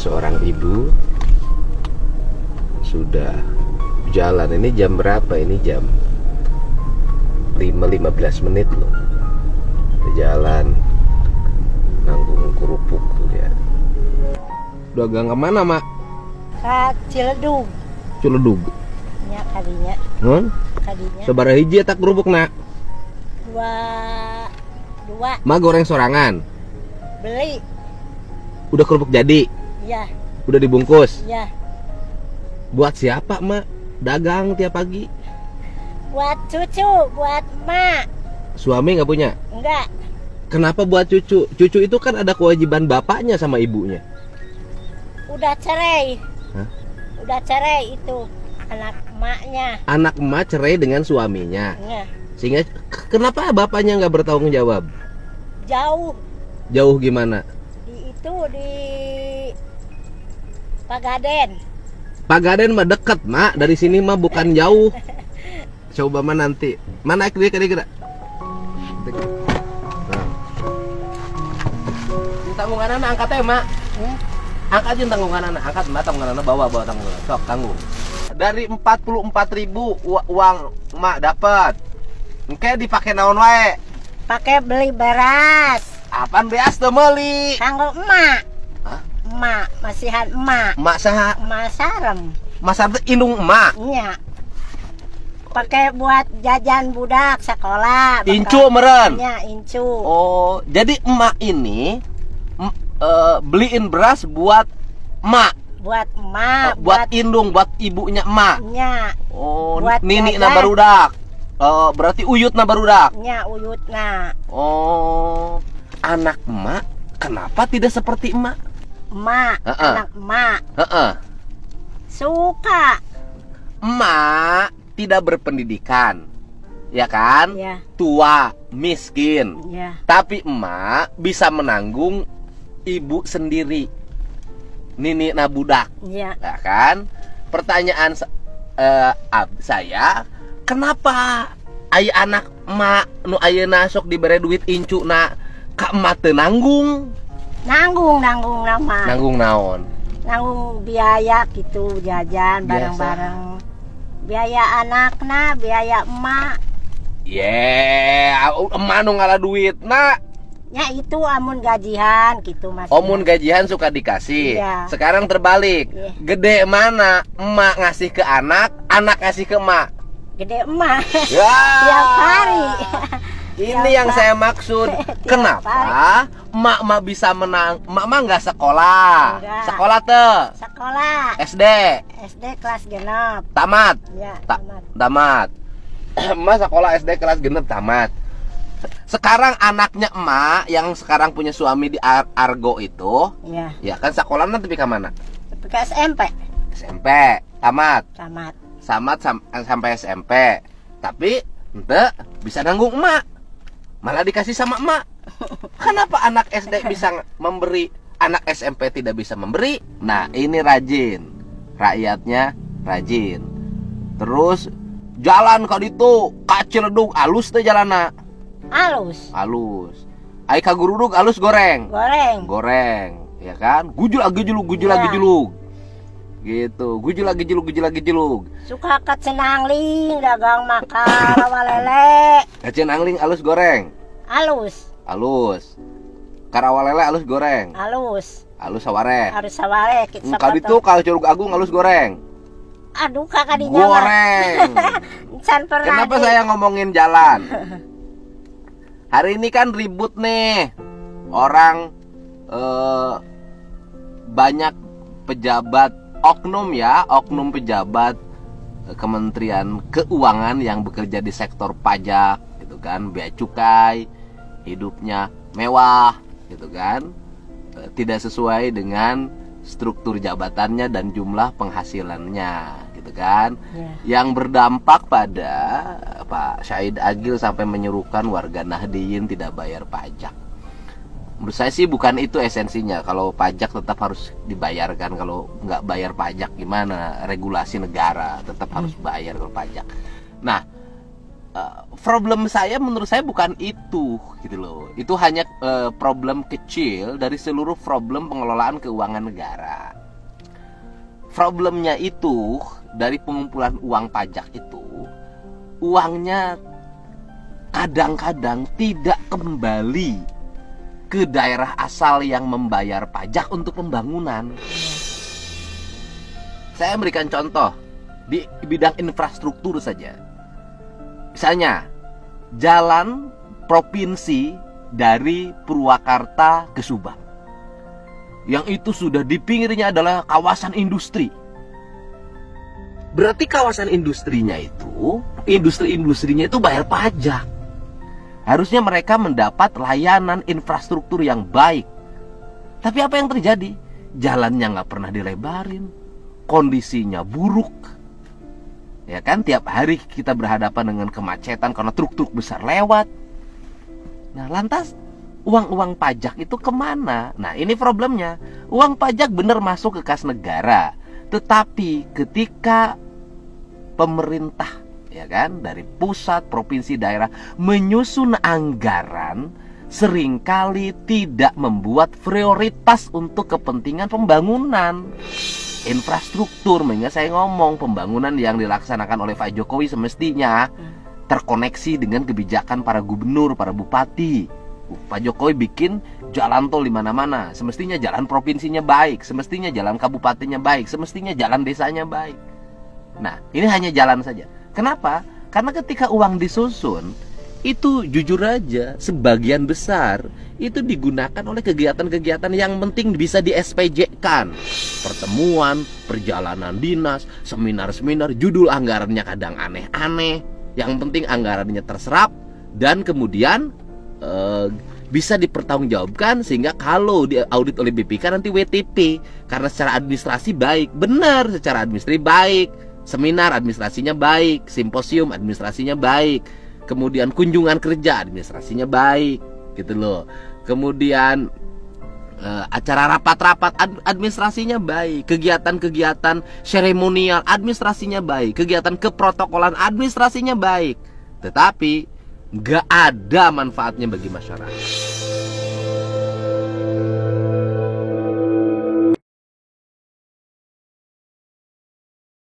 seorang ibu sudah jalan. Ini jam berapa? Ini jam 5.15 menit loh. Jalan nanggung kerupuk tuh dia. Dagang kemana, Mak? Ka Ciledug. Ciledug. Nya kadinya. Non? Kadinya. Sabaraha hiji eta kerupuk, Nak? Dua. Mak goreng sorangan. Beli. Udah kerupuk jadi? Iya. Udah dibungkus? Iya. Buat siapa, Mak? Dagang tiap pagi. Buat cucu, buat emak. Suami nggak punya? Enggak. Kenapa buat cucu? Cucu itu kan ada kewajiban bapaknya sama ibunya. Udah cerai. Hah? Udah cerai itu anak emaknya. Anak emak cerai dengan suaminya. Iya. Sehingga kenapa bapaknya nggak bertanggung jawab? Jauh. Jauh gimana? Di Pagaden. Pagaden mah deket, Mak. Dari sini mah bukan jauh. Coba mah nanti. Mana dia kira-kira? Nah. Tanggungan anak angkat ya, Mak. Angkat aja tanggungan anak. Angkat, Mak, tanggungan anak bawa tanggungan. Sok, tanggung. Dari 44.000 uang Mak dapat. Engke dipakai naon wae? Pakai beli beras. Apaan beas teu meuli? Kanggo emak. Hah? Emak, masihan emak. Mak saha? Emak sarem. Masa teh indung emak. Iya. Pakai buat jajan budak sekolah. Incu meren. Iya, incu. Oh, jadi emak ini beliin beras buat emak. Buat emak, Buat indung, buat ibunya emak. Iya. Oh, Buat nini jajan. na barudak. Berarti uyut na barudak. Iya, uyutna. Oh, anak emak kenapa tidak seperti emak? Emak, anak emak. Suka. Emak tidak berpendidikan, ya kan? Iya. Tua, miskin. Iya. Tapi emak bisa menanggung ibu sendiri. Nini na budak. Iya. Ya kan? Pertanyaan saya, kenapa aya anak emak nu ayeuna sok dibere duit incu na ka emak teu nanggung? Nanggung nama. Nanggung naon? Nanggung biaya gitu, jajan Biasa. bareng-bareng. Biaya anakna, biaya emak. Emak nu ngalah duit na. Ya itu amun gajian gitu Mas. Omun gajian suka dikasih. Iya. Sekarang terbalik. Iya. Gede mana emak ngasih ke anak, anak ngasih ke emak. Gede emak. Ya. Tiap hari. Ini Tiap yang hari. saya maksud. Tiap Kenapa emak bisa menang? Emak nggak sekolah. Enggak. Sekolah tuh. Sekolah. SD. SD kelas genep. Tamat. Ya, Tamat. Emak sekolah SD kelas genep tamat. Sekarang anaknya emak yang sekarang punya suami di Argo itu, Iya. ya kan sekolah nanti ke mana? Ke SMP. SMP. Tamat. Tamat. Sampai SMP. Tapi ente bisa nanggung emak. Malah dikasih sama emak. Kenapa anak SD bisa memberi, anak SMP tidak bisa memberi? Nah, ini rajin. Rakyatnya rajin. Terus jalan ka ditu, ka Ciledug alus teh jalanna. Alus. Ai ka Gurudug alus goreng. Goreng, ya kan? Gujul lagi julug. Gitu. Gujul lagi julug. Suka ke Cenangling dagang makar walele. Kacen angling alus goreng. Alus. Karawalele alus goreng. Alus Saware. kita Kali itu kalau Curug Agung alus goreng. Aduh kakak dinya Goreng. Kenapa saya ngomongin jalan? Hari ini kan ribut nih. Orang banyak pejabat oknum pejabat Kementerian Keuangan yang bekerja di sektor pajak gitu kan, bea cukai, hidupnya mewah gitu kan, tidak sesuai dengan struktur jabatannya dan jumlah penghasilannya gitu kan, yang berdampak pada Pak Syahid Agil sampai menyerukan warga Nahdliyin tidak bayar pajak. Menurut saya sih bukan itu esensinya. Kalau pajak tetap harus dibayarkan. Kalau nggak bayar pajak gimana? Regulasi negara tetap harus bayar kalau pajak. Nah, problem saya menurut saya bukan itu gitu loh. Itu hanya problem kecil dari seluruh problem pengelolaan keuangan negara. problemnya itu dari pengumpulan uang pajak itu, uangnya kadang-kadang tidak kembali ke daerah asal yang membayar pajak untuk pembangunan. Saya berikan contoh di bidang infrastruktur saja. Misalnya, jalan provinsi dari Purwakarta ke Subang, yang itu sudah di pinggirnya adalah kawasan industri. Berarti kawasan industrinya itu, industri-industrinya itu bayar pajak. Harusnya mereka mendapat layanan infrastruktur yang baik. Tapi apa yang terjadi? Jalannya nggak pernah dilebarin, kondisinya buruk. Ya kan, tiap hari kita berhadapan dengan kemacetan karena truk-truk besar lewat. Nah, lantas uang-uang pajak itu kemana? Nah, ini problemnya. Uang pajak benar masuk ke kas negara, tetapi ketika pemerintah, ya kan, dari pusat, provinsi, daerah menyusun anggaran, seringkali tidak membuat prioritas untuk kepentingan pembangunan infrastruktur. Mengingat saya ngomong, pembangunan yang dilaksanakan oleh Pak Jokowi semestinya terkoneksi dengan kebijakan para gubernur, para bupati. Pak Jokowi bikin jalan tol di mana-mana, semestinya jalan provinsinya baik, semestinya jalan kabupatennya baik, semestinya jalan desanya baik. Nah, ini hanya jalan saja. Kenapa? Karena ketika uang disusun, itu jujur aja sebagian besar itu digunakan oleh kegiatan-kegiatan yang penting bisa di SPJ-kan. Pertemuan, perjalanan dinas, seminar-seminar, judul anggarannya kadang aneh-aneh. Yang penting anggarannya terserap dan kemudian bisa dipertanggungjawabkan, sehingga kalau diaudit oleh BPK nanti WTP. Karena secara administrasi baik, benar, secara administrasi baik, seminar administrasinya baik, simposium administrasinya baik, kemudian kunjungan kerja administrasinya baik, gitu loh. Kemudian acara rapat-rapat administrasinya baik, kegiatan-kegiatan seremonial administrasinya baik, kegiatan keprotokolan administrasinya baik, tetapi nggak ada manfaatnya bagi masyarakat.